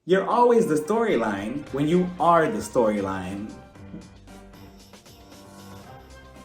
You're always the storyline when you are the storyline.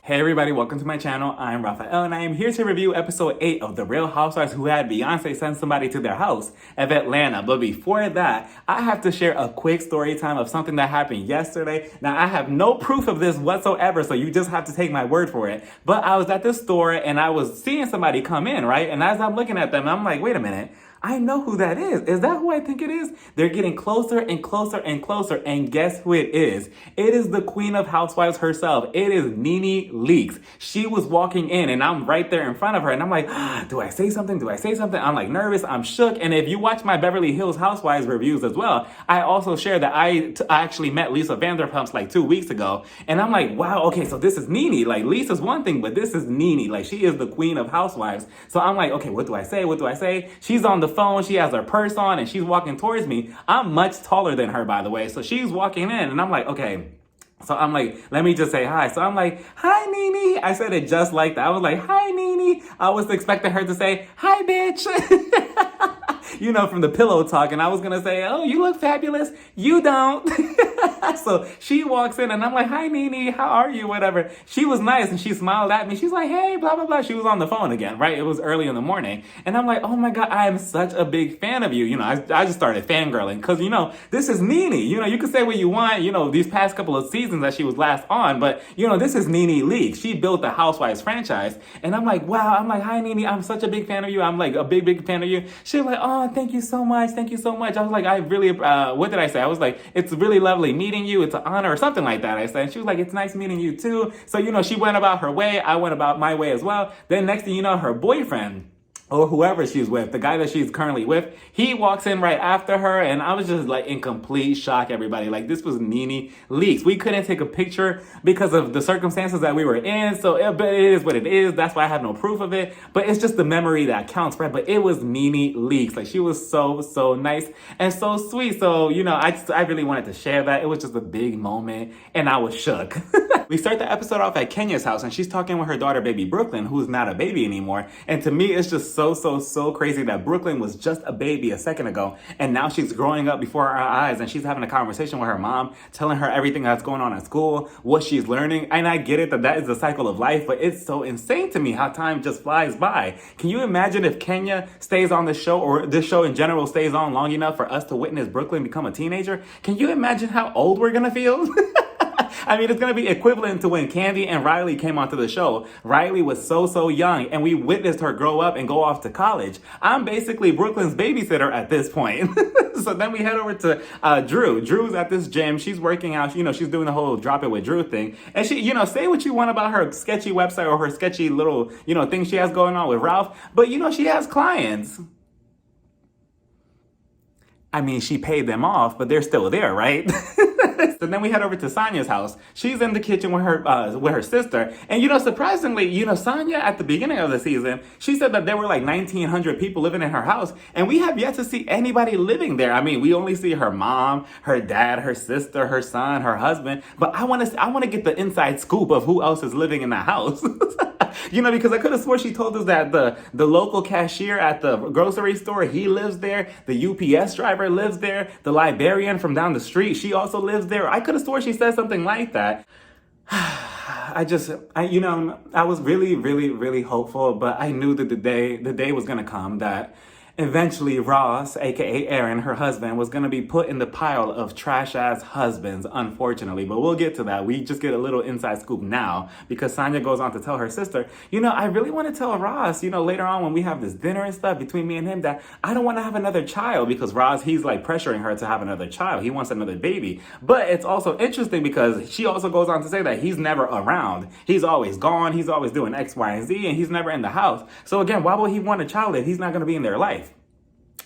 Hey everybody, welcome to my channel. I'm Raphael and I am here to review episode 8 of The Real Housewives who had Beyonce send somebody to their house of Atlanta. But before that, I have to share a quick story time of something that happened yesterday. Now I have no proof of this whatsoever, so you just have to take my word for it. But I was at the store and I was seeing somebody come in, right? And as I'm looking at them, I'm like, wait a minute. I know who that is. Is that who I think it is? They're getting closer and closer and closer. And guess who it is? It is the queen of housewives herself. It is Nene Leakes. She was walking in and I'm right there in front of her. And I'm like, do I say something? Do I say something? I'm like nervous. I'm shook. And if you watch my Beverly Hills Housewives reviews as well, I also shared that I actually met Lisa Vanderpump like 2 weeks ago. And I'm like, wow, okay, so this is Nene. Like Lisa's one thing, but this is Nene. Like she is the queen of housewives. So I'm like, okay, what do I say? What do I say? She's on the phone, she has her purse on and she's walking towards me. I'm much taller than her, by the way. So she's walking in and I'm like, okay. So I'm like, let me just say hi. So I'm like, hi, Nene. I said it just like that. I was like, hi, Nene. I was expecting her to say, hi, bitch. You know, from the pillow talk. And I was going to say, oh, you look fabulous. You don't. So she walks in and I'm like, hi, Nene. How are you? Whatever. She was nice and she smiled at me. She's like, hey, blah, blah, blah. She was on the phone again, right? It was early in the morning. And I'm like, oh my God, I am such a big fan of you. You know, I just started fangirling because, you know, this is Nene. You know, you can say what you want, you know, these past couple of seasons that she was last on, but, you know, this is Nene Leakes. She built the Housewives franchise. And I'm like, wow. I'm like, hi, Nene. I'm such a big fan of you. I'm like a big, big fan of you. She was like, oh, thank you so much. Thank you so much. I was like, I really, what did I say? I was like, it's really lovely meeting you. It's an honor or something like that. I said, and she was like, it's nice meeting you too. So, you know, she went about her way. I went about my way as well. Then next thing you know, her boyfriend, or whoever she's with, the guy that she's currently with, he walks in right after her, and I was just like in complete shock, everybody. Like, this was Nene Leakes. We couldn't take a picture because of the circumstances that we were in, so but it is what it is. That's why I have no proof of it, but it's just the memory that counts, right? But it was Nene Leakes. Like, she was so, so nice and so sweet. So, you know, I really wanted to share that. It was just a big moment, and I was shook. We start the episode off at Kenya's house, and she's talking with her daughter, baby Brooklyn, who's not a baby anymore. And to me, it's just so crazy that Brooklyn was just a baby a second ago, and now she's growing up before our eyes, and she's having a conversation with her mom, telling her everything that's going on at school, what she's learning. And I get it that is the cycle of life, but it's so insane to me how time just flies by. Can you imagine if Kenya stays on the show, or this show in general stays on long enough for us to witness Brooklyn become a teenager? Can you imagine how old we're gonna feel? I mean, it's going to be equivalent to when Candy and Riley came onto the show. Riley was so young, and we witnessed her grow up and go off to college. I'm basically Brooklyn's babysitter at this point. So then we head over to Drew. Drew's at this gym. She's working out. You know, she's doing the whole drop it with Drew thing. And she, you know, say what you want about her sketchy website or her sketchy little, you know, thing she has going on with Ralph. But, you know, she has clients. I mean, she paid them off, but they're still there, right? So then we head over to Sonja's house. She's in the kitchen with her sister. And, you know, surprisingly, you know, Sonja at the beginning of the season, she said that there were like 1,900 people living in her house. And we have yet to see anybody living there. I mean, we only see her mom, her dad, her sister, her son, her husband. But I want to get the inside scoop of who else is living in the house. You know, because I could have swore she told us that the local cashier at the grocery store, he lives there. The UPS driver lives there. The librarian from down the street, she also lives there. I could have swore she said something like that. You know, I was really hopeful, but I knew that the day was going to come that eventually Ross, aka Aaron, her husband, was going to be put in the pile of trash-ass husbands, unfortunately. But we'll get to that. We just get a little inside scoop now because Sonja goes on to tell her sister, you know, I really want to tell Ross, you know, later on when we have this dinner and stuff between me and him, that I don't want to have another child, because Ross, he's like pressuring her to have another child. He wants another baby. But it's also interesting because she also goes on to say that he's never around. He's always gone. He's always doing X, Y, and Z, and he's never in the house. So again, why would he want a child if he's not going to be in their life?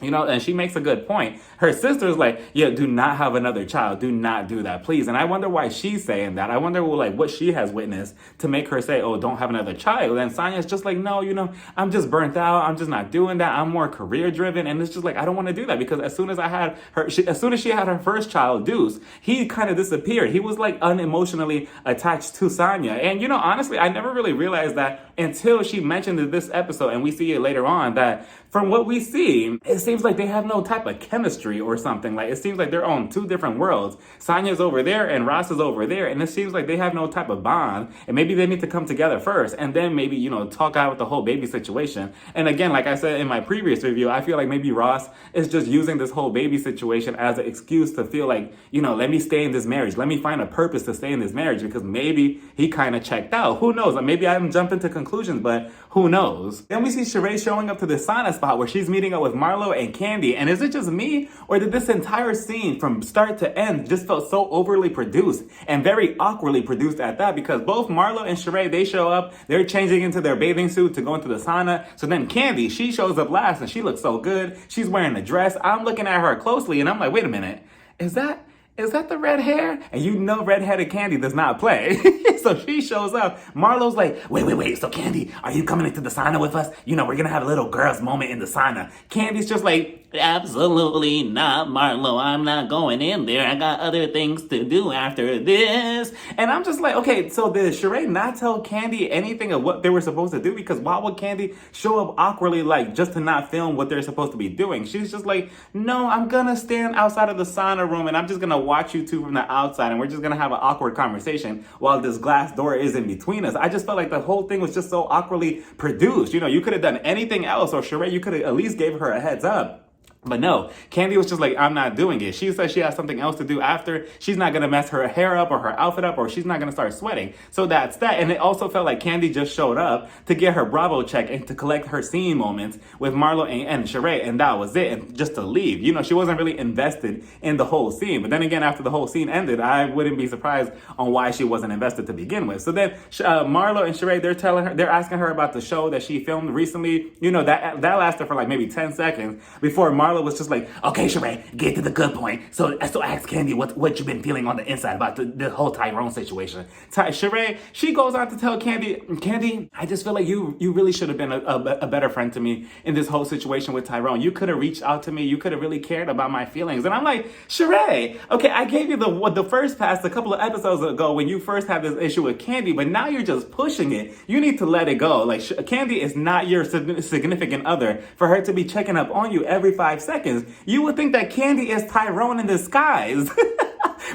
You know, and she makes a good point. Her sister's like, yeah, do not have another child. Do not do that, please. And I wonder why she's saying that. I wonder, like, what she has witnessed to make her say, oh, don't have another child. And Sonja's just like, no, you know, I'm just burnt out. I'm just not doing that. I'm more career driven. And it's just like, I don't want to do that, because as soon as she had her first child, Deuce, he kind of disappeared. He was like unemotionally attached to Sonja. And, you know, honestly, I never really realized that until she mentioned in this episode, and we see it later on, that from what we see, it seems seems like they have no type of chemistry or something. Like, it seems like they're on two different worlds. Sonja's over there and Ross is over there, and it seems like they have no type of bond, and maybe they need to come together first, and then maybe, you know, talk out with the whole baby situation. And again, like I said in my previous review, I feel like maybe Ross is just using this whole baby situation as an excuse to feel like, you know, let me stay in this marriage. Let me find a purpose to stay in this marriage, because maybe he kind of checked out. Who knows? Maybe I'm jumping to conclusions, but who knows? Then we see Sheree showing up to the sauna spot where she's meeting up with Marlo and Candy. And is it just me, or did this entire scene from start to end just felt so overly produced and very awkwardly produced at that? Because both Marlo and Sheree, they show up, they're changing into their bathing suit to go into the sauna. So then Candy, she shows up last and she looks so good. She's wearing a dress. I'm looking at her closely and I'm like, wait a minute, is that the red hair? And you know redheaded Candy does not play. So she shows up. Marlo's like, wait. So Candy, are you coming into the sauna with us? You know, we're going to have a little girls moment in the sauna. Candy's just like, absolutely not, Marlo. I'm not going in there. I got other things to do after this. And I'm just like, okay, so did Sheree not tell Candy anything of what they were supposed to do? Because why would Candy show up awkwardly, like, just to not film what they're supposed to be doing? She's just like, no, I'm going to stand outside of the sauna room and I'm just going to watch you two from the outside and we're just going to have an awkward conversation while this glass door is in between us. I just felt like the whole thing was just so awkwardly produced. You know, you could have done anything else, or Sheree, you could have at least gave her a heads up. But no, Candy was just like, I'm not doing it. She said she has something else to do after. She's not going to mess her hair up or her outfit up, or she's not going to start sweating. So that's that. And it also felt like Candy just showed up to get her Bravo check and to collect her scene moments with Marlo and Sheree, and that was it. And just to leave. You know, she wasn't really invested in the whole scene. But then again, after the whole scene ended, I wouldn't be surprised on why she wasn't invested to begin with. So then Marlo and Sheree, they're asking her about the show that she filmed recently. You know, that lasted for like maybe 10 seconds before Marlo was just like, okay, Sheree, get to the good point. So ask Candy what you've been feeling on the inside about the whole Tyrone situation. Sheree, she goes on to tell Candy, I just feel like you really should have been a better friend to me in this whole situation with Tyrone. You could have reached out to me. You could have really cared about my feelings. And I'm like, Sheree, okay, I gave you the first pass a couple of episodes ago when you first had this issue with Candy, but now you're just pushing it. You need to let it go. Like, Candy is not your significant other for her to be checking up on you every 5 seconds. You would think that Candy is Tyrone in disguise.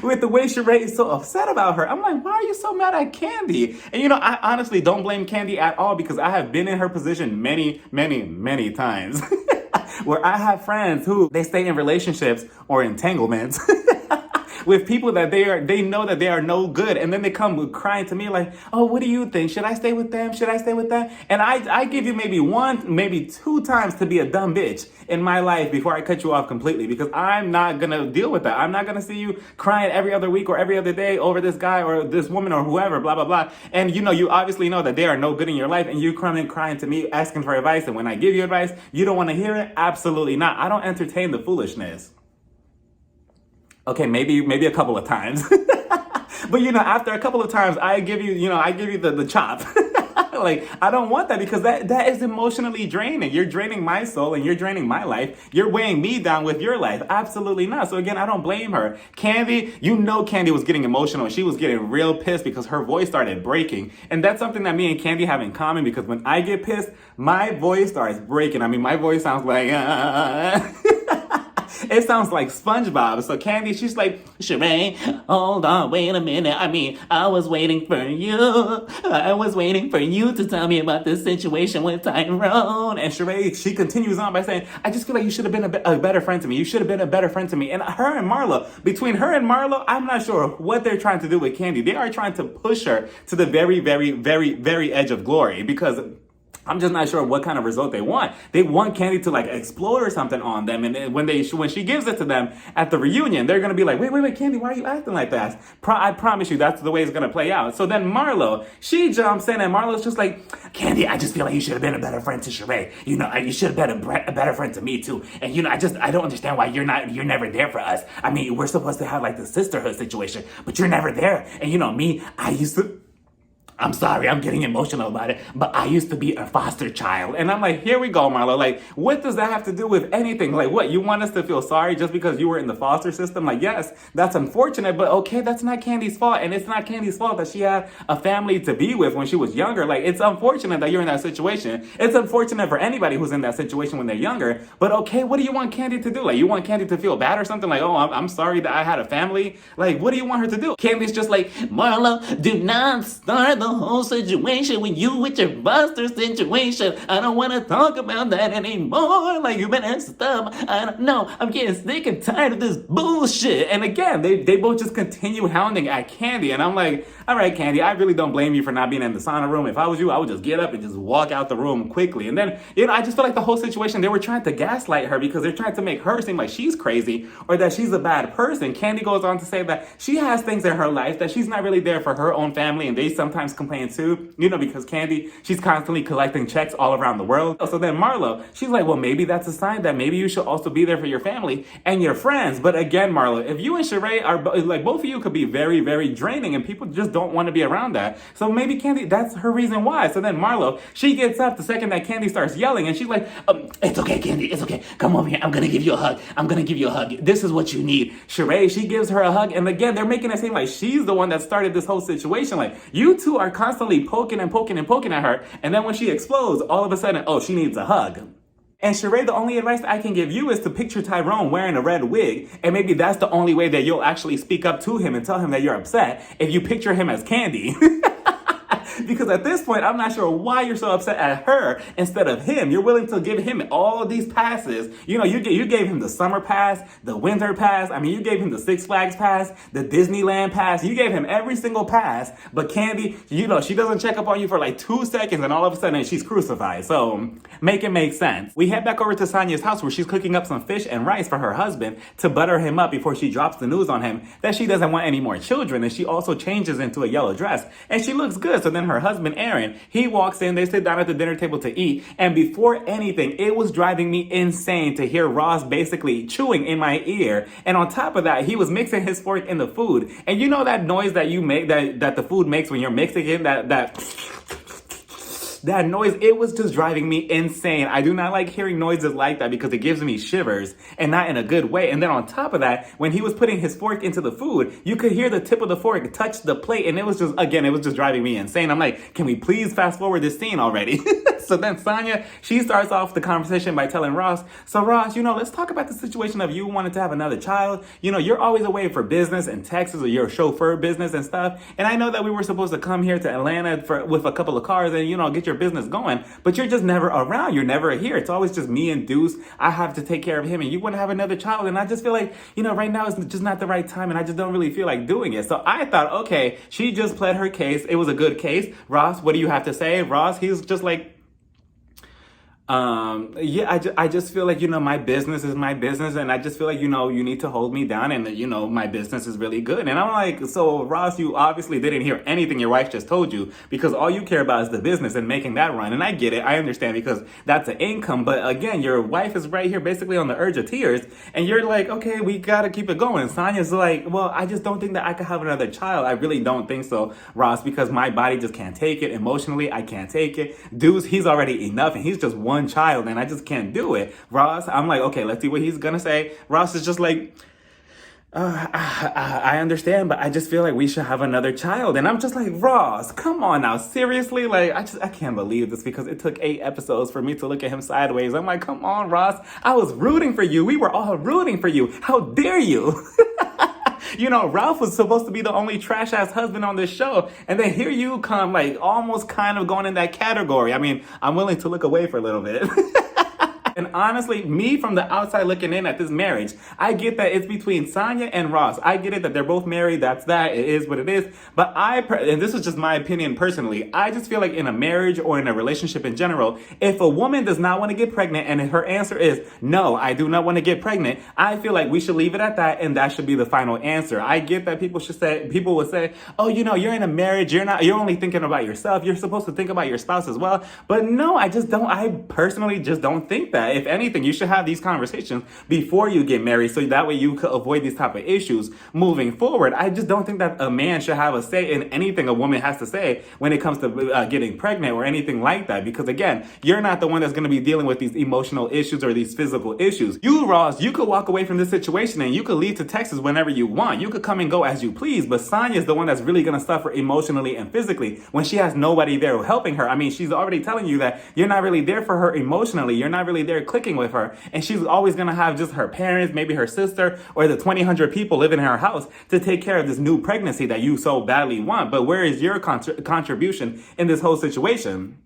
With the way Sheree is so upset about her. I'm like, why are you so mad at Candy? And you know, I honestly don't blame Candy at all, because I have been in her position many, many, many times. Where I have friends who, they stay in relationships or entanglements with people that they know that they are no good, and then they come crying to me like, oh, what do you think? Should I stay with them? Should I stay with them? And I give you maybe 1, maybe 2 times to be a dumb bitch in my life before I cut you off completely, because I'm not gonna deal with that. I'm not gonna see you crying every other week or every other day over this guy or this woman or whoever, blah, blah, blah. And you know, you obviously know that they are no good in your life, and you come in crying to me asking for advice, and when I give you advice, you don't want to hear it? Absolutely not. I don't entertain the foolishness. Okay, maybe a couple of times. But you know, after a couple of times, I give you the chop. Like, I don't want that, because that is emotionally draining. You're draining my soul and you're draining my life. You're weighing me down with your life. Absolutely not. So again, I don't blame her. Candy, you know, Candy was getting emotional. She was getting real pissed because her voice started breaking. And that's something that me and Candy have in common, because when I get pissed, my voice starts breaking. I mean, my voice sounds like, it sounds like SpongeBob. So Candy, she's like, Sheree, hold on, wait a minute. I mean, I was waiting for you. I was waiting for you to tell me about this situation with Tyrone. And Sheree, she continues on by saying, I just feel like you should have been a better friend to me. You should have been a better friend to me. And her and Marlo, between her and Marlo, I'm not sure what they're trying to do with Candy. They are trying to push her to the very, very, very, very edge of glory, because I'm just not sure what kind of result they want. They want Candy to like explode or something on them, and then when she gives it to them at the reunion, they're gonna be like, wait, Candy, why are you acting like that? I promise you, that's the way it's gonna play out. So then Marlo, she jumps in, and Marlo's just like, Candy, I just feel like you should have been a better friend to Sheree. You know, you should have been a better friend to me too. And you know, I don't understand why you're never there for us. I mean, we're supposed to have like the sisterhood situation, but you're never there. And you know me, I used to I'm sorry, I'm getting emotional about it, but I used to be a foster child. And I'm like, here we go, Marlo. Like, what does that have to do with anything? Like, what, you want us to feel sorry just because you were in the foster system? Like, yes, that's unfortunate, but okay, that's not Candy's fault. And it's not Candy's fault that she had a family to be with when she was younger. Like, it's unfortunate that you're in that situation. It's unfortunate for anybody who's in that situation when they're younger. But okay, what do you want Candy to do? Like, you want Candy to feel bad or something? Like, oh, I'm sorry that I had a family? Like, what do you want her to do? Candy's just like, Marlo, do not start the whole situation when you with your buster situation. I don't want to talk about that anymore. Like, you better stop. I don't know. I'm getting sick and tired of this bullshit. And again, they both just continue hounding at Candy. And I'm like, all right, Candy, I really don't blame you for not being in the sauna room. If I was you, I would just get up and just walk out the room quickly. And then, I just feel like the whole situation, they were trying to gaslight her because they're trying to make her seem like she's crazy or that she's a bad person. Candy goes on to say that she has things in her life that she's not really there for her own family, and they sometimes complain too, because Candy, she's constantly collecting checks all around the world. So then Marlo, she's like, well, maybe that's a sign that maybe you should also be there for your family and your friends. But again, Marlo, if you and Sheree are like, both of you could be very, very draining, and people just don't want to be around that. So maybe Candy, that's her reason why. So then Marlo, she gets up the second that Candy starts yelling, and she's like, it's okay, Candy, it's okay. Come over here. I'm going to give you a hug. I'm going to give you a hug. This is what you need. Sheree, she gives her a hug. And again, they're making it seem like she's the one that started this whole situation. Like, you two are constantly poking and poking and poking at her. And then when she explodes, all of a sudden, oh, she needs a hug. And Sheree, the only advice I can give you is to picture Tyrone wearing a red wig. And maybe that's the only way that you'll actually speak up to him and tell him that you're upset, if you picture him as Candy. Because at this point, I'm not sure why you're so upset at her instead of him. You're willing to give him all these passes. You gave him the summer pass, the winter pass. I mean, you gave him the Six Flags pass, the Disneyland pass. You gave him every single pass. But Candy, she doesn't check up on you for like 2 seconds, and all of a sudden she's crucified. So make it make sense. We head back over to Sonja's house where she's cooking up some fish and rice for her husband to butter him up before she drops the news on him that she doesn't want any more children. And she also changes into a yellow dress. And she looks good. So then her husband, Aaron, he walks in, they sit down at the dinner table to eat, and before anything, it was driving me insane to hear Ross basically chewing in my ear, and on top of that, he was mixing his fork in the food, and you know that noise that you make, that the food makes when you're mixing it, that noise, it was just driving me insane. I do not like hearing noises like that because it gives me shivers, and not in a good way. And then on top of that, when he was putting his fork into the food, you could hear the tip of the fork touch the plate, and it was just driving me insane. I'm like, can we please fast forward this scene already? So then Sonja, she starts off the conversation by telling Ross, so Ross, let's talk about the situation of you wanting to have another child. You're always away for business in Texas, or your chauffeur business and stuff. And I know that we were supposed to come here to Atlanta with a couple of cars and, get your business going, but you're just never around. You're never here. It's always just me and Deuce. I have to take care of him, and you want to have another child. And I just feel like, right now is just not the right time, and I just don't really feel like doing it. So I thought, okay, she just pled her case. It was a good case. Ross, what do you have to say? Ross, he's just like, I just feel like, my business is my business, and I just feel like, you need to hold me down, and my business is really good. And I'm like, so Ross, you obviously didn't hear anything your wife just told you, because all you care about is the business and making that run. And I get it. I understand, because that's an income. But again, your wife is right here basically on the urge of tears, and you're like, okay, we got to keep it going. And Sonja's like, well, I just don't think that I could have another child. I really don't think so, Ross, because my body just can't take it. Emotionally, I can't take it. Deuce, he's already enough, and he's just one child, and I just can't do it. Ross, I'm like, okay, let's see what he's gonna say. Ross is just like, I understand, but I just feel like we should have another child. And I'm just like, Ross, come on now, seriously? Like, I can't believe this, because it took 8 episodes for me to look at him sideways. I'm like, come on, Ross, I was rooting for you. We were all rooting for you. How dare you? Ralph was supposed to be the only trash-ass husband on this show, and then here you come, like, almost kind of going in that category. I mean, I'm willing to look away for a little bit. And honestly, me from the outside looking in at this marriage, I get that it's between Sonja and Ross. I get it that they're both married. That's that. It is what it is. But and this is just my opinion personally, I just feel like in a marriage or in a relationship in general, if a woman does not want to get pregnant and her answer is, no, I do not want to get pregnant, I feel like we should leave it at that, and that should be the final answer. I get that people will say, oh, you're in a marriage. You're only thinking about yourself. You're supposed to think about your spouse as well. But no, I personally just don't think that. that if anything, you should have these conversations before you get married, so that way you could avoid these type of issues moving forward. I just don't think that a man should have a say in anything a woman has to say when it comes to getting pregnant or anything like that, because again, you're not the one that's going to be dealing with these emotional issues or these physical issues. You, Ross, you could walk away from this situation and you could leave to Texas whenever you want. You could come and go as you please, but Sonja is the one that's really going to suffer emotionally and physically when she has nobody there helping her. I mean, she's already telling you that you're not really there for her emotionally. You're not really there clicking with her. And she's always going to have just her parents, maybe her sister, or the 2,000 people living in her house to take care of this new pregnancy that you so badly want. But where is your contribution in this whole situation?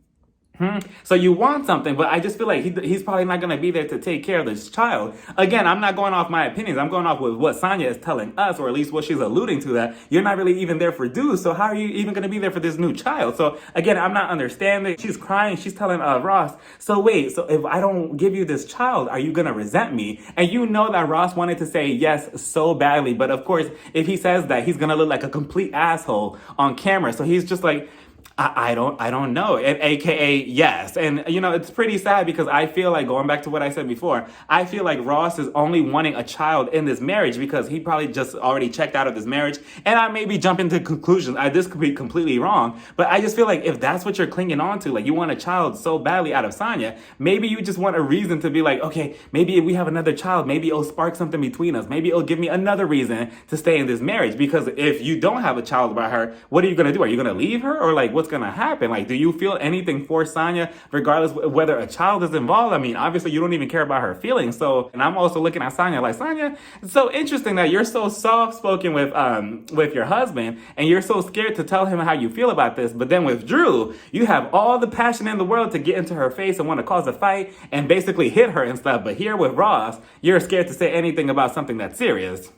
So you want something, but I just feel like he's probably not going to be there to take care of this child. Again, I'm not going off my opinions. I'm going off with what Sonja is telling us, or at least what she's alluding to, that you're not really even there for dudes. So how are you even going to be there for this new child? So again, I'm not understanding. She's crying. She's telling Ross, so wait, so if I don't give you this child, are you going to resent me? And you know that Ross wanted to say yes so badly. But of course, if he says that, he's going to look like a complete asshole on camera. So he's just like, I don't know, and AKA yes. And you know, it's pretty sad because I feel like, going back to what I said before, I feel like Ross is only wanting a child in this marriage because he probably just already checked out of this marriage. And I may be jumping to conclusions. This could be completely wrong, but I just feel like if that's what you're clinging on to, like you want a child so badly out of Sonja, maybe you just want a reason to be like, okay, maybe if we have another child, maybe it'll spark something between us. Maybe it'll give me another reason to stay in this marriage. Because if you don't have a child by her, what are you going to do? Are you going to leave her? Or like, what's going to happen? Like, do you feel anything for Sonja regardless whether a child is involved? I mean, obviously you don't even care about her feelings. So, and I'm also looking at Sonja like, Sonja, it's so interesting that you're so soft-spoken with your husband and you're so scared to tell him how you feel about this. But then with Drew, you have all the passion in the world to get into her face and want to cause a fight and basically hit her and stuff. But here with Ross, you're scared to say anything about something that's serious.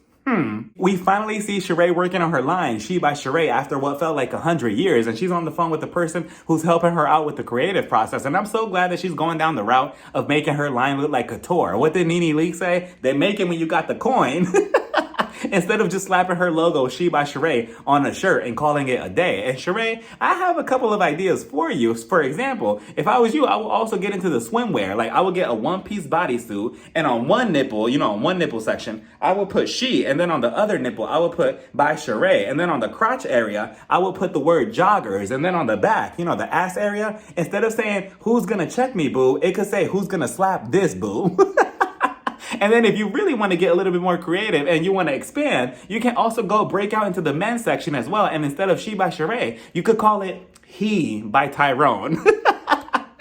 We finally see Sheree working on her line, She by Sheree, after what felt like 100 years. And she's on the phone with the person who's helping her out with the creative process. And I'm so glad that she's going down the route of making her line look like couture. What did Nene Leakes say? They make it when you got the coin. Instead of just slapping her logo, She by Sheree, on a shirt and calling it a day. And Sheree, I have a couple of ideas for you. For example, if I was you, I would also get into the swimwear. Like, I would get a one-piece bodysuit, and on one nipple, you know, on one nipple section, I would put She, and then on the other nipple, I would put by Sheree. And then on the crotch area, I would put the word joggers. And then on the back, you know, the ass area, instead of saying, who's gonna check me, boo, it could say, who's gonna slap this, boo? And then if you really want to get a little bit more creative and you want to expand, you can also go break out into the men's section as well. And instead of She by Sheree, you could call it He by Tyrone.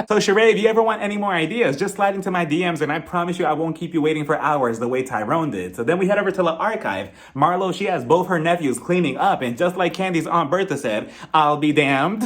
So Sheree, if you ever want any more ideas, just slide into my DMs and I promise you I won't keep you waiting for hours the way Tyrone did. So then we head over to the archive. Marlo, she has both her nephews cleaning up, and just like Candy's Aunt Bertha said, I'll be damned.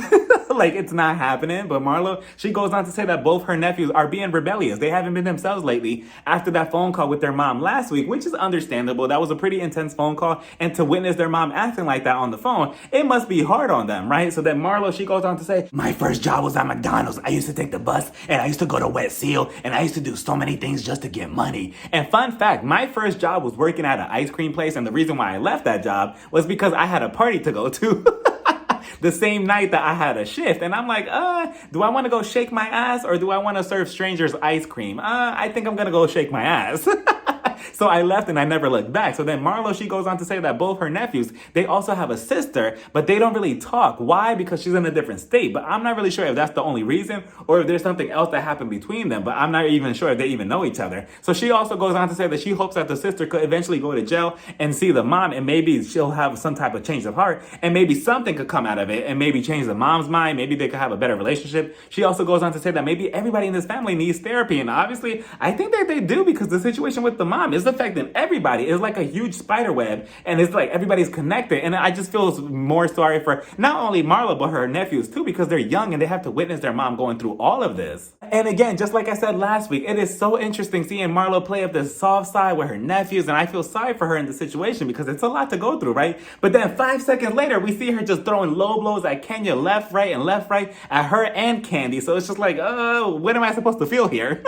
Like, it's not happening. But Marlo, she goes on to say that both her nephews are being rebellious. They haven't been themselves lately after that phone call with their mom last week, which is understandable. That was a pretty intense phone call. And to witness their mom acting like that on the phone, it must be hard on them, right? So then Marlo, she goes on to say, my first job was at McDonald's. I used to take the bus and I used to go to Wet Seal and I used to do so many things just to get money. And fun fact, my first job was working at an ice cream place. And the reason why I left that job was because I had a party to go to. The same night that I had a shift. And I'm like, do I want to go shake my ass or do I want to serve strangers ice cream? I think I'm going to go shake my ass. So I left and I never looked back. So then Marlo, she goes on to say that both her nephews, they also have a sister, but they don't really talk. Why? Because she's in a different state. But I'm not really sure if that's the only reason or if there's something else that happened between them. But I'm not even sure if they even know each other. So she also goes on to say that she hopes that the sister could eventually go to jail and see the mom, and maybe she'll have some type of change of heart, and maybe something could come out of it and maybe change the mom's mind. Maybe they could have a better relationship. She also goes on to say that maybe everybody in this family needs therapy. And obviously, I think that they do, because the situation with the mom is affecting everybody. It's like a huge spider web, and it's like everybody's connected. And I just feel more sorry for not only Marlo, but her nephews too, because they're young and they have to witness their mom going through all of this. And again, just like I said last week, it is so interesting seeing Marlo play up this soft side with her nephews, and I feel sorry for her in the situation because it's a lot to go through, right? But then 5 seconds later, we see her just throwing low blows at Kenya left, right, at her and Candy. So it's just like, what am I supposed to feel here?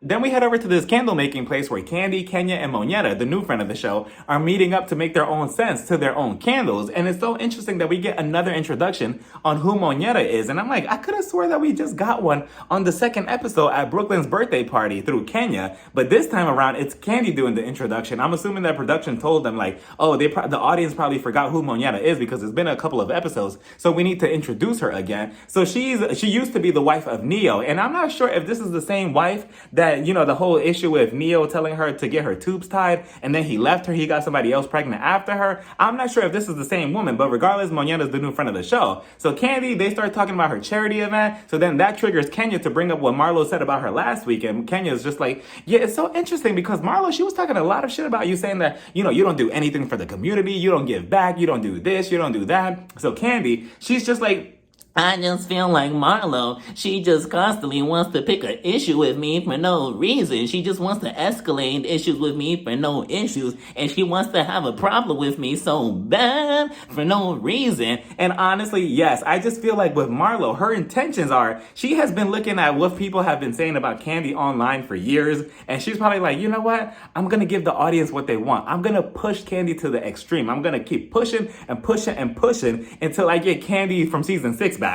Then we head over to this candle making place where Candy, Kenya, and Moneta, the new friend of the show, are meeting up to make their own scents to their own candles. And it's so interesting that we get another introduction on who Moneta is. And I'm like, I could have swore that we just got one on the second episode at Brooklyn's birthday party through Kenya. But this time around, it's Candy doing the introduction. I'm assuming that production told them like, oh, the audience probably forgot who Moneta is because it's been a couple of episodes. So we need to introduce her again. So she used to be the wife of Neo. And I'm not sure if this is the same wife that, you know, the whole issue with Neo telling her to get her tubes tied and then he left her. He got somebody else pregnant after her. I'm not sure if this is the same woman, but regardless, Moneta's the new friend of the show. So Candy, they start talking about her charity event. So then that triggers Kenya to bring up what Marlo said about her last week. And Kenya's just like, yeah, it's so interesting because Marlo, she was talking a lot of shit about you, saying that, you know, you don't do anything for the community. You don't give back. You don't do this. You don't do that. So Candy, she's just like, I just feel like Marlo, she just constantly wants to pick an issue with me for no reason. She just wants to escalate issues with me for no issues. And she wants to have a problem with me so bad for no reason. And honestly, yes, I just feel like with Marlo, her intentions are, she has been looking at what people have been saying about Candy online for years. And she's probably like, you know what? I'm going to give the audience what they want. I'm going to push Candy to the extreme. I'm going to keep pushing and pushing and pushing until I get Candy from season 6 back.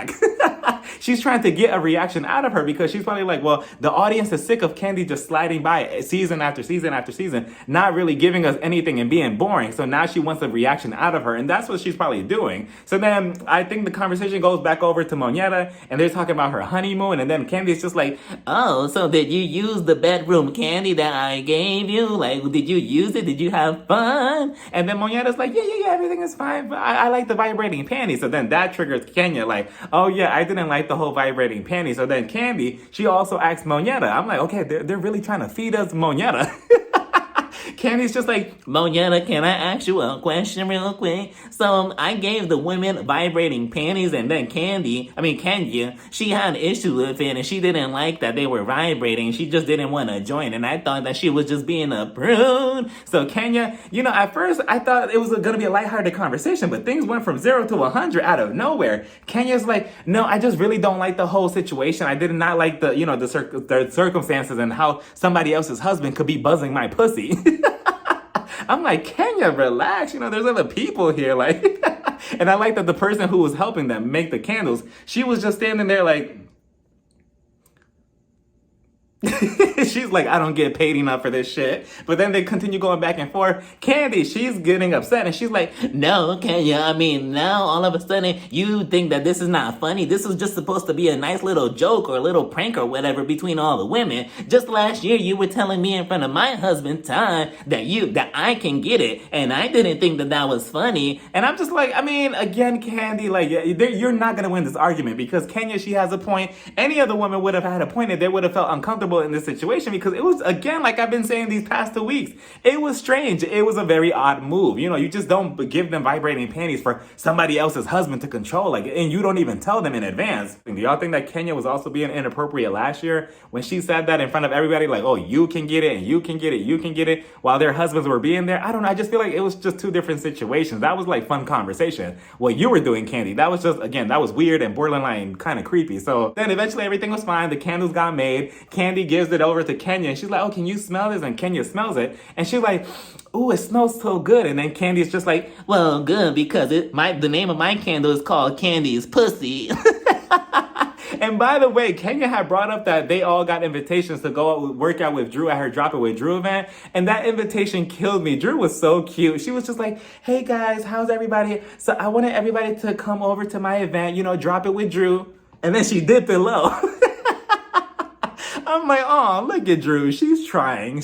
She's trying to get a reaction out of her because she's probably like, well, the audience is sick of Candy just sliding by season after season after season, not really giving us anything and being boring. So now she wants a reaction out of her, and that's what she's probably doing. So then I think the conversation goes back over to Moneta, and they're talking about her honeymoon, and then Candy's just like, oh, so did you use the bedroom candy that I gave you? Like, did you use it? Did you have fun? And then Moneta's like, yeah, everything is fine, but I like the vibrating panties. So then that triggers Kenya like, oh yeah, I didn't like the whole vibrating panty. So then Candy, she also asked Moneta. I'm like, okay, they're really trying to feed us Moneta. Candy's just like, Moneta, can I ask you a question real quick? So I gave the women vibrating panties, and then Kenya, she had an issue with it, and she didn't like that they were vibrating. She just didn't want to join, and I thought that she was just being a prude. So Kenya, you know, at first I thought it was going to be a lighthearted conversation, but things went from 0 to 100 out of nowhere. Kenya's like, no, I just really don't like the whole situation. I did not like the, you know, the circumstances and how somebody else's husband could be buzzing my pussy. I'm like, Kenya, relax. You know, there's other people here. Like, and I like that the person who was helping them make the candles, she was just standing there like, she's like, I don't get paid enough for this shit. But then they continue going back and forth. Candy, she's getting upset and she's like, no, Kenya, now all of a sudden you think that this is not funny. This is just supposed to be a nice little joke or a little prank or whatever between all the women. Just last year you were telling me in front of my husband Ty that I can get it, and I didn't think that was funny. And I'm just like, again, Candy, like, you're not gonna win this argument because Kenya, she has a point. Any other woman would have had a point and they would have felt uncomfortable in this situation because it was, again, like I've been saying these past 2 weeks, it was strange. It was a very odd move. You know, you just don't give them vibrating panties for somebody else's husband to control, like, and you don't even tell them in advance. Do y'all think that Kenya was also being inappropriate last year when she said that in front of everybody, like, oh, you can get it and you can get it, you can get it, while their husbands were being there? I don't know. I just feel like it was just 2 different situations. That was like fun conversation. What you were doing, Candy, that was just, again, that was weird and borderline kind of creepy. So then eventually everything was fine. The candles got made. Candy gives it over to Kenya and she's like, oh, can you smell this? And Kenya smells it and she's like, ooh, it smells so good. And then Candy's just like, well, good, because the name of my candle is called Candy's Pussy. And by the way, Kenya had brought up that they all got invitations to go out work out with Drew at her Drop It With Drew event. And that invitation killed me. Drew was so cute. She was just like, hey guys, how's everybody? So I wanted everybody to come over to my event, you know, Drop It With Drew. And then she dipped it low. I'm like, oh, look at Drew. She's trying.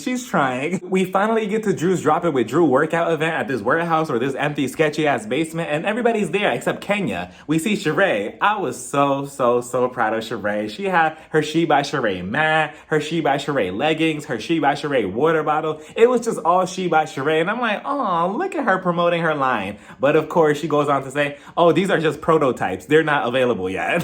We finally get to Drew's Drop It With Drew workout event at this warehouse or this empty, sketchy-ass basement, and everybody's there except Kenya. We see Sheree. I was so proud of Sheree. She had her She by Sheree mat, her She by Sheree leggings, her She by Sheree water bottle. It was just all She by Sheree, and I'm like, oh, look at her promoting her line. But of course, she goes on to say, oh, these are just prototypes. They're not available yet.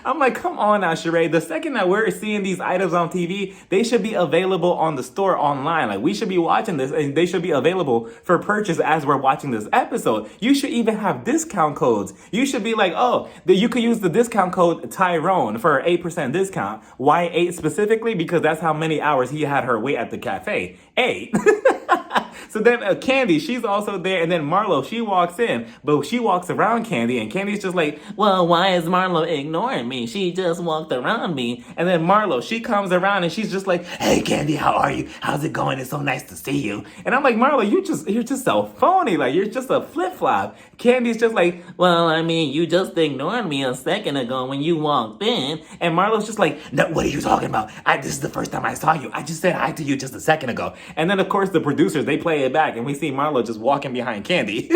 I'm like, come on now, Sheree. The second that we're seeing these items on TV, they should be available on the store online. Like, we should be watching this and they should be available for purchase as we're watching this episode. You should even have discount codes. You should be like, oh, you could use the discount code Tyrone for 8% discount. Why 8 specifically? Because that's how many hours he had her wait at the cafe. 8. So then Candy, she's also there. And then Marlo, she walks in, but she walks around Candy. And Candy's just like, Well, why is Marlo ignoring me? She just walked around me. and then Marlo, she comes around and she's just like, hey, Candy, how are you? How's it going? It's so nice to see you. And I'm like, Marlo, you're just so phony. Like, you're just a flip-flop. Candy's just like, Well, I mean, you just ignored me a second ago when you walked in. and Marlo's just like, no, what are you talking about? This is the first time I saw you. I just said hi to you just a second ago. And then, of course, the producers, they play it back and we see Marlo just walking behind Candy.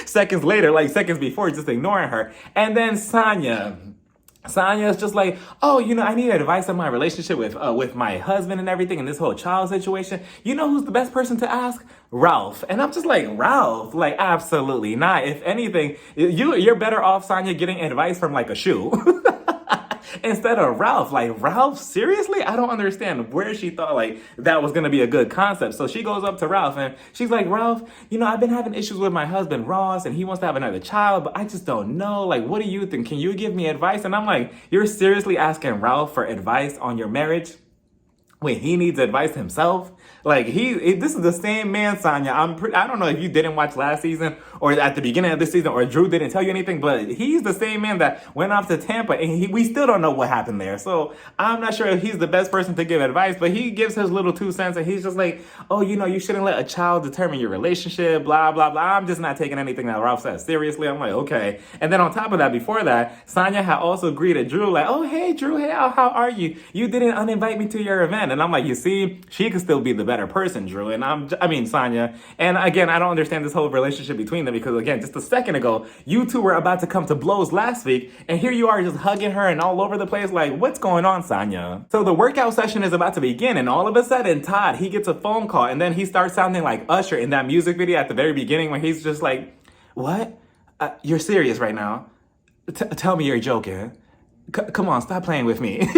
Seconds later, like seconds before, just ignoring her. And then Sonja's just like, oh, I need advice on my relationship with my husband and everything and this whole child situation. You know who's the best person to ask? Ralph. And I'm just like, Ralph? Like, absolutely not. If anything, you're better off, Sonja, getting advice from like a shoe. Instead of Ralph. Like, Ralph? Seriously? I don't understand where she thought like that was going to be a good concept. So she goes up to Ralph and she's like, Ralph, I've been having issues with my husband, Ross, and he wants to have another child, but I just don't know. Like, what do you think? Can you give me advice? And I'm like, you're seriously asking Ralph for advice on your marriage? Wait, he needs advice himself? Like, this is the same man, Sonja. I don't know if you didn't watch last season or at the beginning of this season or Drew didn't tell you anything, but he's the same man that went off to Tampa and we still don't know what happened there. So I'm not sure if he's the best person to give advice, but he gives his little 2 cents and he's just like, oh, you shouldn't let a child determine your relationship, blah, blah, blah. I'm just not taking anything that Ralph says seriously. I'm like, okay. And then on top of that, before that, Sonja had also greeted Drew like, oh, hey, Drew, hey, how are you? You didn't uninvite me to your event. And I'm like, you see, she could still be the better person, Drew. And Sonja. And again, I don't understand this whole relationship between them because, again, just a second ago, you two were about to come to blows last week. And here you are just hugging her and all over the place. Like, what's going on, Sonja? So the workout session is about to begin. And all of a sudden, Todd, he gets a phone call. And then he starts sounding like Usher in that music video at the very beginning where he's just like, what? You're serious right now? Tell me you're joking. Come on, stop playing with me.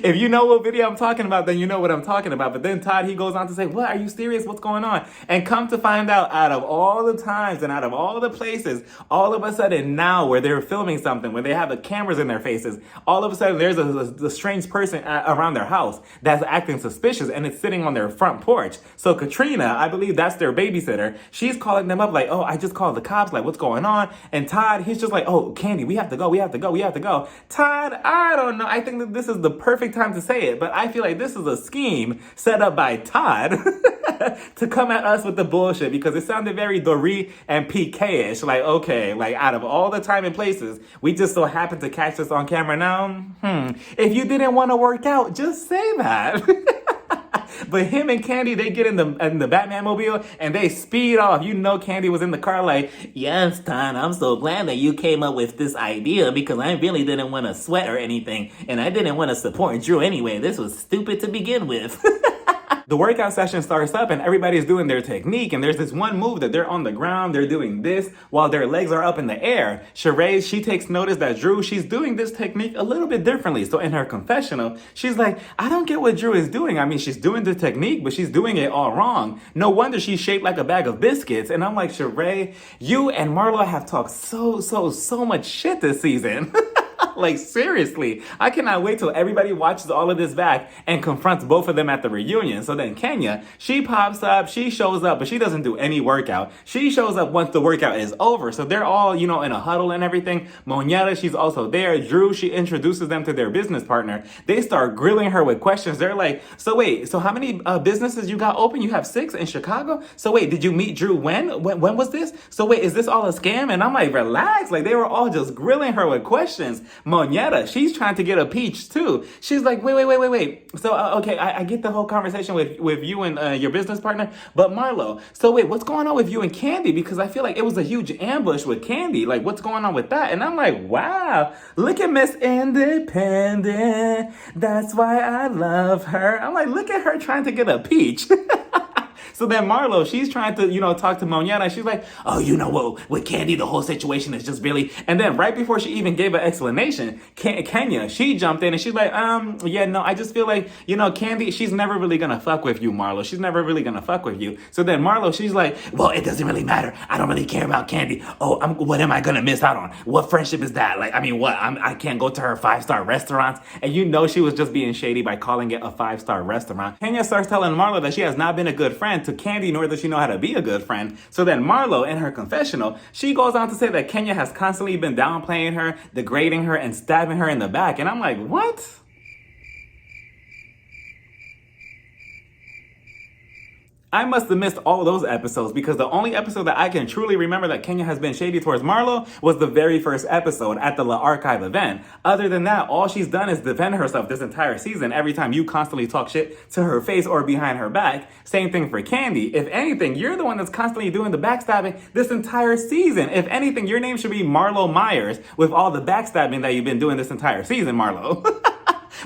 If you know what video I'm talking about, then you know what I'm talking about. But then Todd, he goes on to say, what, are you serious? What's going on? And come to find out of all the times and out of all the places, all of a sudden now where they're filming something, where they have the cameras in their faces, all of a sudden there's a strange person around their house that's acting suspicious and it's sitting on their front porch. So Katrina, I believe that's their babysitter, she's calling them up like, oh, I just called the cops, like, what's going on? And Todd, he's just like, oh, Candy, we have to go. Todd, I don't know. I think that this is the perfect time to say it, but I feel like this is a scheme set up by Todd to come at us with the bullshit because it sounded very Dorit and PK-ish. Like, okay, like out of all the time and places, we just so happened to catch this on camera now. If you didn't want to work out, just say that. But him and Candy, they get in the Batman mobile and they speed off. Candy was in the car like, Yes, Todd, I'm so glad that you came up with this idea because I really didn't want to sweat or anything. And I didn't want to support Drew anyway. This was stupid to begin with. the workout session starts up and everybody's doing their technique. And there's this one move that they're on the ground. They're doing this while their legs are up in the air. Sheree, she takes notice that Drew, she's doing this technique a little bit differently. So in her confessional, she's like, I don't get what Drew is doing. I mean, she's doing the technique, but she's doing it all wrong. No wonder she's shaped like a bag of biscuits. And I'm like, Sheree, you and Marlo have talked so much shit this season. Like, seriously, I cannot wait till everybody watches all of this back and confronts both of them at the reunion. So then Kenya, she pops up, she shows up, but she doesn't do any workout. She shows up once the workout is over. So they're all, in a huddle and everything. Monietta, she's also there. Drew, she introduces them to their business partner. They start grilling her with questions. They're like, so wait, so how many businesses you got open? You have 6 in Chicago? So wait, did you meet Drew when? When was this? So wait, is this all a scam? And I'm like, relax. Like, they were all just grilling her with questions. Monietta, she's trying to get a peach too. She's like, wait. So, okay, I get the whole conversation with you and your business partner, but Marlo, so wait, what's going on with you and Candy? Because I feel like it was a huge ambush with Candy. Like, what's going on with that? And I'm like, wow, look at Miss Independent. That's why I love her. I'm like, look at her trying to get a peach. So then Marlo, she's trying to, talk to Monietta. She's like, oh, you know what, with Candy, the whole situation is just really, and then right before she even gave an explanation, Kenya, she jumped in and she's like, yeah, no, I just feel like, Candy, she's never really gonna fuck with you, Marlo. She's never really gonna fuck with you. So then Marlo, she's like, well, it doesn't really matter. I don't really care about Candy. Oh, what am I gonna miss out on? What friendship is that? Like, I mean, what? I can't go to her 5-star restaurants. And she was just being shady by calling it a 5-star restaurant. Kenya starts telling Marlo that she has not been a good friend to Candy, nor does she know how to be a good friend. So then Marlo, in her confessional, she goes on to say that Kenya has constantly been downplaying her, degrading her, and stabbing her in the back. And I'm like, what? I must have missed all those episodes because the only episode that I can truly remember that Kenya has been shady towards Marlo was the very first episode at the La Archive event. Other than that, all she's done is defend herself this entire season every time you constantly talk shit to her face or behind her back. Same thing for Candy. If anything, you're the one that's constantly doing the backstabbing this entire season. If anything, your name should be Marlo Myers with all the backstabbing that you've been doing this entire season, Marlo.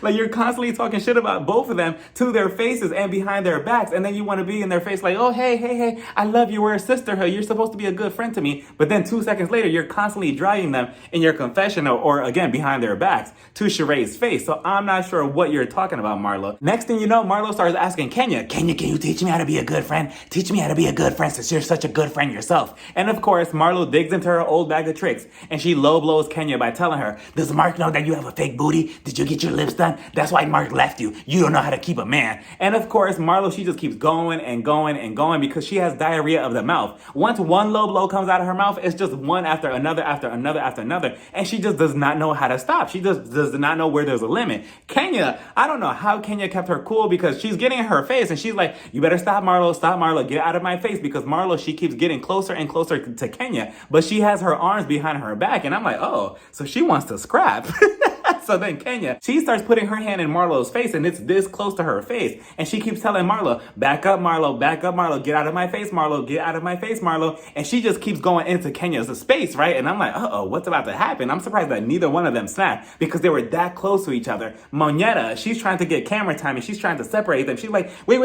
Like, you're constantly talking shit about both of them to their faces and behind their backs. And then you want to be in their face like, oh, hey, I love you. We're a sisterhood. You're supposed to be a good friend to me. But then 2 seconds later, you're constantly driving them in your confessional or, again, behind their backs to Sheree's face. So I'm not sure what you're talking about, Marlo. Next thing you know, Marlo starts asking Kenya, can you teach me how to be a good friend? Teach me how to be a good friend since you're such a good friend yourself. And of course, Marlo digs into her old bag of tricks and she low blows Kenya by telling her, does Mark know that you have a fake booty? Did you get your lips done? That's why Mark left you. You don't know how to keep a man. And of course, Marlo, she just keeps going and going and going because she has diarrhea of the mouth. Once one low blow comes out of her mouth, it's just one after another, after another, after another. And she just does not know how to stop. She just does not know where there's a limit. Kenya, I don't know how Kenya kept her cool because she's getting in her face and she's like, you better stop, Marlo, get out of my face. Because Marlo, she keeps getting closer and closer to Kenya, but she has her arms behind her back. And I'm like, oh, so she wants to scrap. So then Kenya, she starts putting her hand in Marlo's face and it's this close to her face. And she keeps telling Marlo, back up, Marlo, get out of my face, Marlo, get out of my face, Marlo. And she just keeps going into Kenya's space, right? And I'm like, uh-oh, what's about to happen? I'm surprised that neither one of them snapped because they were that close to each other. Monietta, she's trying to get camera time and she's trying to separate them. She's like, wait,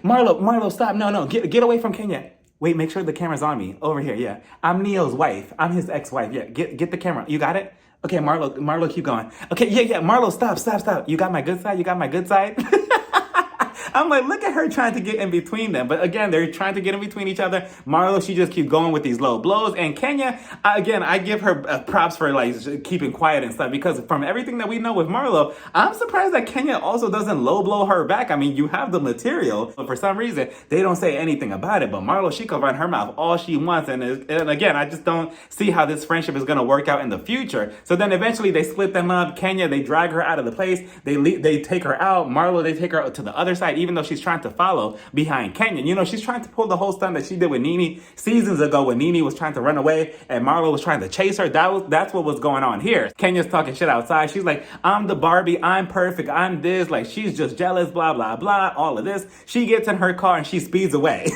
Marlo, stop, no, get away from Kenya. Wait, make sure the camera's on me. Over here, yeah. I'm Neo's wife. I'm his ex-wife. Yeah, get the camera. You got it? Okay, Marlo, keep going. Okay, yeah, Marlo, stop. You got my good side? I'm like, look at her trying to get in between them. But again, they're trying to get in between each other. Marlo, she just keeps going with these low blows. And Kenya, again, I give her props for like keeping quiet and stuff because from everything that we know with Marlo, I'm surprised that Kenya also doesn't low blow her back. I mean, you have the material, but for some reason, they don't say anything about it. But Marlo, she can run her mouth all she wants. And again, I just don't see how this friendship is going to work out in the future. So then eventually they split them up. Kenya, they drag her out of the place. They take her out. Marlo, they take her to the other side, even though she's trying to follow behind Kenya. She's trying to pull the whole stunt that she did with Nene seasons ago when Nene was trying to run away and Marlo was trying to chase her. That's what was going on here. Kenya's talking shit outside. She's like, I'm the Barbie, I'm perfect, I'm this. Like, she's just jealous, blah, blah, blah, all of this. She gets in her car and she speeds away.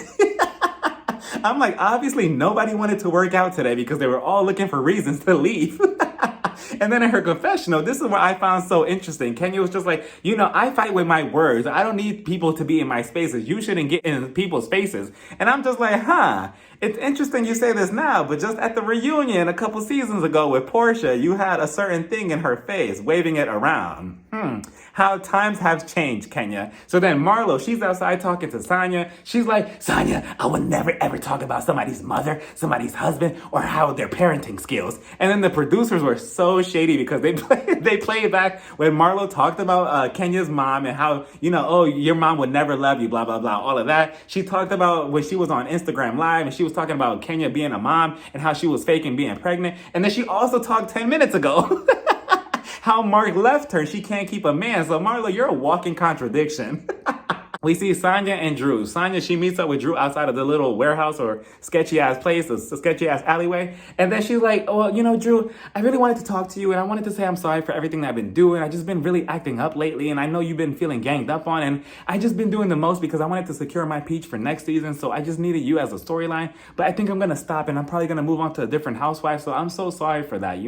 I'm like, obviously nobody wanted to work out today because they were all looking for reasons to leave. And then in her confessional, this is what I found so interesting. Kenya was just like, I fight with my words. I don't need people to be in my spaces. You shouldn't get in people's spaces. And I'm just like, it's interesting you say this now, but just at the reunion a couple seasons ago with Portia, you had a certain thing in her face, waving it around. How times have changed, Kenya. So then Marlo, she's outside talking to Sonja. She's like, Sonja, I would never ever talk about somebody's mother, somebody's husband, or how their parenting skills. And then the producers were so shady because they played back when Marlo talked about Kenya's mom and how, oh, your mom would never love you, blah, blah, blah, all of that. She talked about when she was on Instagram Live and she was talking about Kenya being a mom and how she was faking being pregnant. And then she also talked 10 minutes ago how Mark left her. She can't keep a man. So Marlo, you're a walking contradiction. We see Sonja and Drew. Sonja, she meets up with Drew outside of the little warehouse or sketchy-ass place, a sketchy-ass alleyway. And then she's like, well, Drew, I really wanted to talk to you, and I wanted to say I'm sorry for everything that I've been doing. I've just been really acting up lately, and I know you've been feeling ganged up on, and I just been doing the most because I wanted to secure my peach for next season, so I just needed you as a storyline. But I think I'm going to stop, and I'm probably going to move on to a different housewife, so I'm so sorry for that,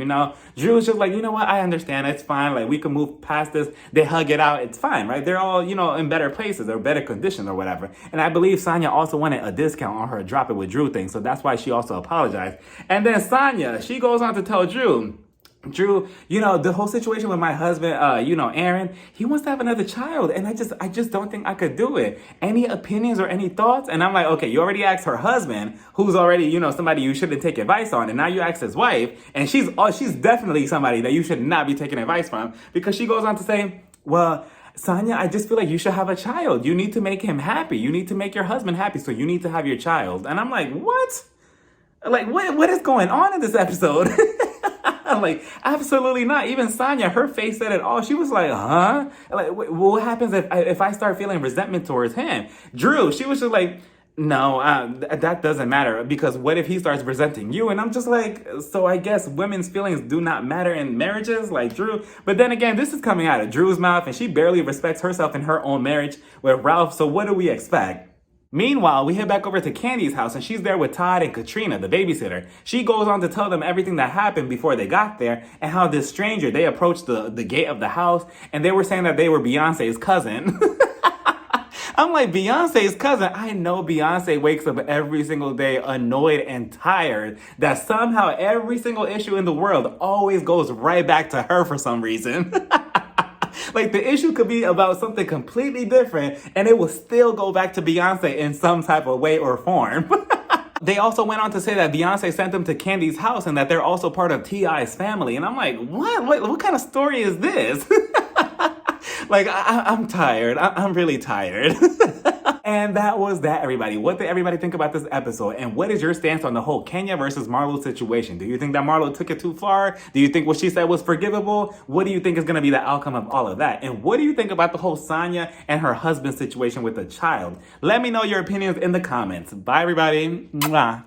Drew's just like, you know what? I understand. It's fine. Like, we can move past this. They hug it out. It's fine, right? They're all, in better places. They're better condition or whatever. And I believe Sonja also wanted a discount on her Drop It With Drew thing, so that's why she also apologized. And then Sonja, she goes on to tell Drew, the whole situation with my husband, Aaron, he wants to have another child, and I just don't think I could do it. Any opinions or any thoughts? And I'm like, okay, you already asked her husband, who's already, somebody you shouldn't take advice on, and now you asked his wife, and she's definitely somebody that you should not be taking advice from, because she goes on to say, well, Sonja, I just feel like you should have a child. You need to make him happy. You need to make your husband happy, so you need to have your child. And I'm like, what? Like, what is going on in this episode? I'm like, absolutely not. Even Sonja, her face said it all. She was like, huh? Like, what happens if I start feeling resentment towards him? Drew, she was just like, no, that doesn't matter, because what if he starts resenting you? And I'm just like, so I guess women's feelings do not matter in marriages, like Drew. But then again, this is coming out of Drew's mouth, and she barely respects herself in her own marriage with Ralph, so what do we expect? Meanwhile, we head back over to Candy's house, and she's there with Todd and Katrina, the babysitter. She goes on to tell them everything that happened before they got there, and how this stranger, they approached the gate of the house, and they were saying that they were Beyonce's cousin. I'm like, Beyonce's cousin? I know Beyonce wakes up every single day annoyed and tired that somehow every single issue in the world always goes right back to her for some reason. Like, the issue could be about something completely different, and it will still go back to Beyonce in some type of way or form. They also went on to say that Beyonce sent them to Candy's house and that they're also part of T.I.'s family. And I'm like, what kind of story is this? Like, I'm tired. I'm really tired. And that was that, everybody. What did everybody think about this episode? And what is your stance on the whole Kenya versus Marlo situation? Do you think that Marlo took it too far? Do you think what she said was forgivable? What do you think is going to be the outcome of all of that? And what do you think about the whole Sonja and her husband situation with the child? Let me know your opinions in the comments. Bye, everybody. Mwah.